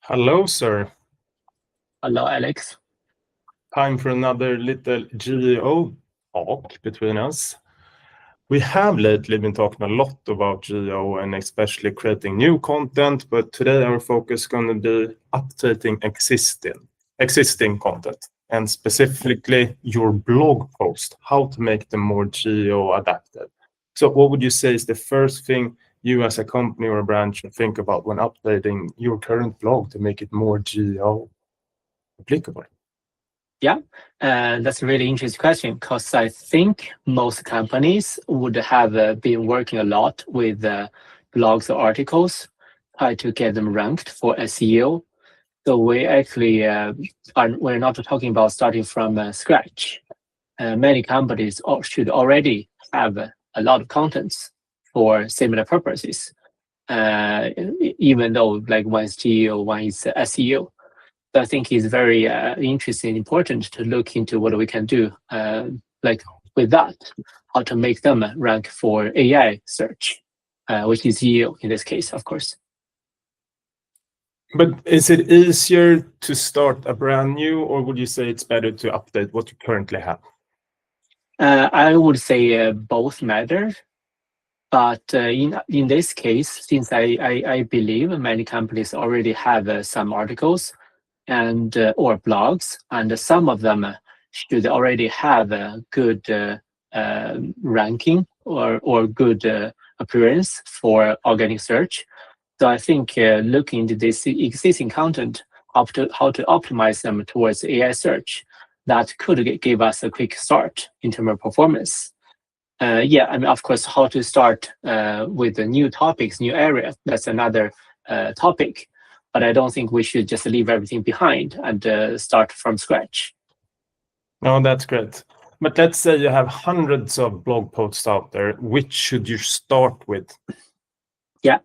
Hello, sir. Hello, Alex. Time for another little GEO talk between us. We have lately been talking a lot about GEO and especially creating new content, but today our focus is going to be updating existing content, and specifically your blog post, how to make them more GEO adapted. So what would you say is the first thing you as a company or a brand should think about when updating your current blog to make it more GEO applicable? Yeah, that's a really interesting question because I think most companies would have been working a lot with blogs or articles, try to get them ranked for SEO. So we actually we're not talking about starting from scratch. Many companies should already have a lot of contents for similar purposes, even though like one is GEO, one is SEO. I think it's very interesting and important to look into what we can do like with that, how to make them rank for AI search, which is GEO in this case, of course. But is it easier to start a brand new, or would you say it's better to update what you currently have? I would say both matter. But in this case, since I believe many companies already have some articles and or blogs, and some of them should already have a good ranking or good appearance for organic search. So I think looking into this existing content, how to optimize them towards AI search, that could give us a quick start in terms of performance. Yeah, I mean, of course, how to start with the new topics, new area, that's another topic. But I don't think we should just leave everything behind and start from scratch. No, that's great. But let's say you have hundreds of blog posts out there. Which should you start with? Yeah,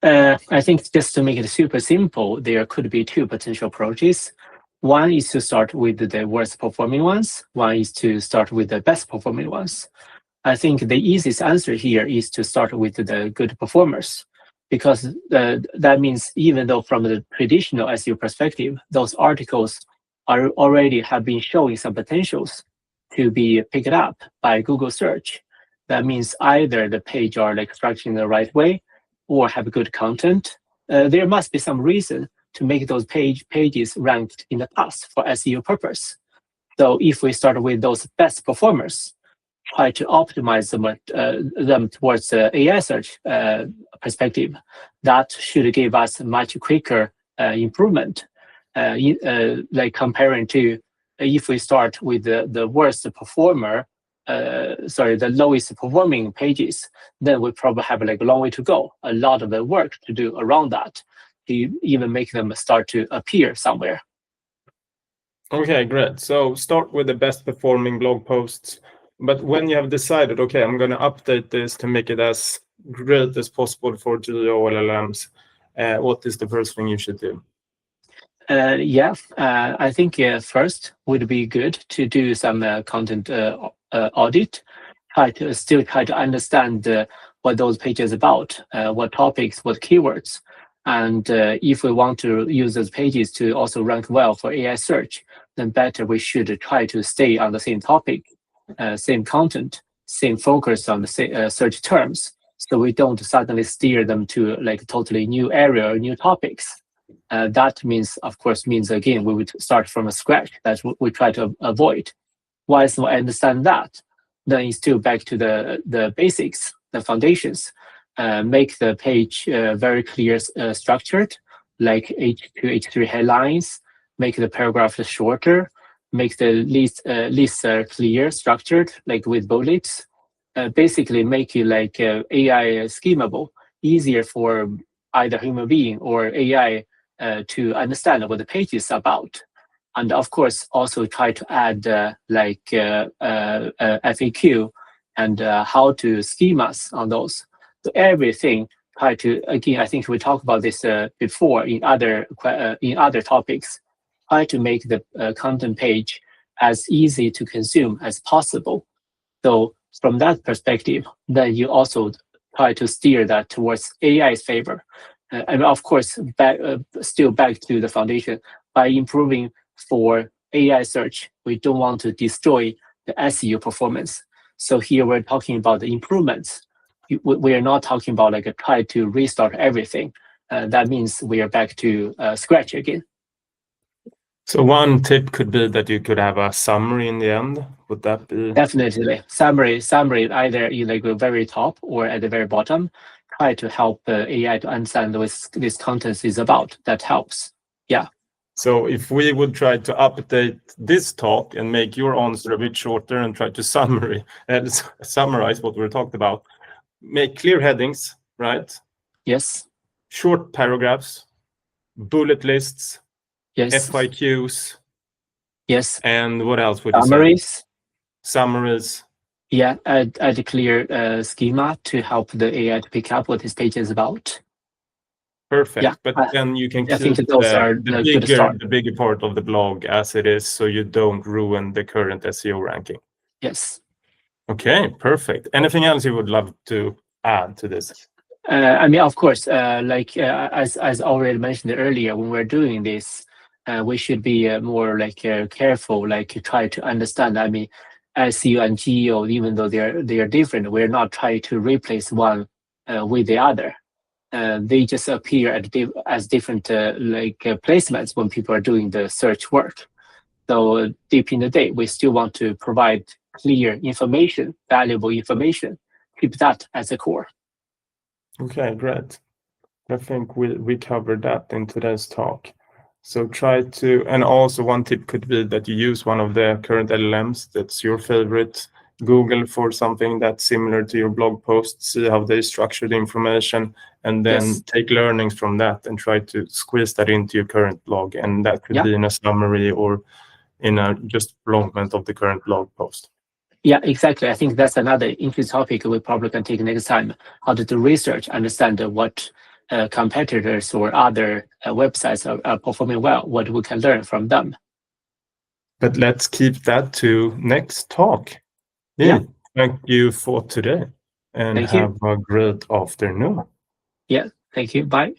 I think just to make it super simple, there could be two potential approaches. One is to start with the worst performing ones. One is to start with the best performing ones. I think the easiest answer here is to start with the good performers, because that means even though from the traditional SEO perspective, those articles are already have been showing some potentials to be picked up by Google search. That means either the page are like structured in the right way or have good content. There must be some reason to make those pages ranked in the past for SEO purpose. So if we start with those best performers, try to optimize them towards the AI search perspective, that should give us a much quicker improvement. Like comparing to if we start with the worst performer, the lowest performing pages, then we probably have like a long way to go, a lot of the work to do around that to even make them start to appear somewhere. Okay, great. So start with the best performing blog posts. But when you have decided, okay, I'm going to update this to make it as great as possible for GEO LLMs, what is the first thing you should do? I think first would be good to do some content audit, try to understand what those pages are about, what topics, what keywords. And if we want to use those pages to also rank well for AI search, then better we should try to stay on the same topic, same content, same focus on the search terms, so we don't suddenly steer them to like totally new area or new topics. That means, of course, again, we would start from scratch. That's what we try to avoid. Once I understand that, then it's still back to the basics, the foundations. Make the page very clear structured, like H2, H3 headlines, make the paragraph shorter, make the lists clear, structured, like with bullets. Basically make it like AI schemable, easier for either human being or AI to understand what the page is about. And of course, also try to add FAQ and how to schemas on those. So everything, try to, again, I think we talked about this before in other topics, try to make the content page as easy to consume as possible. So from that perspective, then you also try to steer that towards AI's favor. and of course, still back to the foundation, by improving for AI search, we don't want to destroy the SEO performance. So here we're talking about the improvements. We are not talking about like a try to restart everything. That means we are back to scratch again. So one tip could be that you could have a summary in the end. Would that be? Definitely. Summary either in like the very top or at the very bottom. Try to help the AI to understand what this content is about. That helps. Yeah. So if we would try to update this talk and make your answer a bit shorter and try to summarize what we talked about, make clear headings, right? Yes. Short paragraphs, bullet lists, yes. FIQs. Yes. And what else would you say? Summaries. Yeah, add a clear schema to help the AI to pick up what this page is about. Perfect. Yeah, but then you can keep the bigger part of the blog as it is, so you don't ruin the current SEO ranking. Yes. Okay, perfect. Anything else you would love to add to this? I mean, of course, as already mentioned earlier, when we're doing this, we should be more careful, try to understand. I mean, SEO and GEO, even though they are different, we're not trying to replace one with the other. They just appear as different placements when people are doing the search work. So deep in the day, we still want to provide clear information, valuable information. Keep that as a core. Okay, great. I think we covered that in today's talk. So try to, and also one tip could be that you use one of the current LLMs that's your favorite. Google for something that's similar to your blog post, see how they structure the information, and then take learnings from that and try to squeeze that into your current blog. And that could be in a summary or in a just prolongment of the current blog post. Yeah, exactly. I think that's another interesting topic we probably can take next time, how to do research, understand what competitors or other websites are performing well, what we can learn from them. But let's keep that to next talk. Yeah. Thank you for today and have a great afternoon. Yeah, thank you. Bye.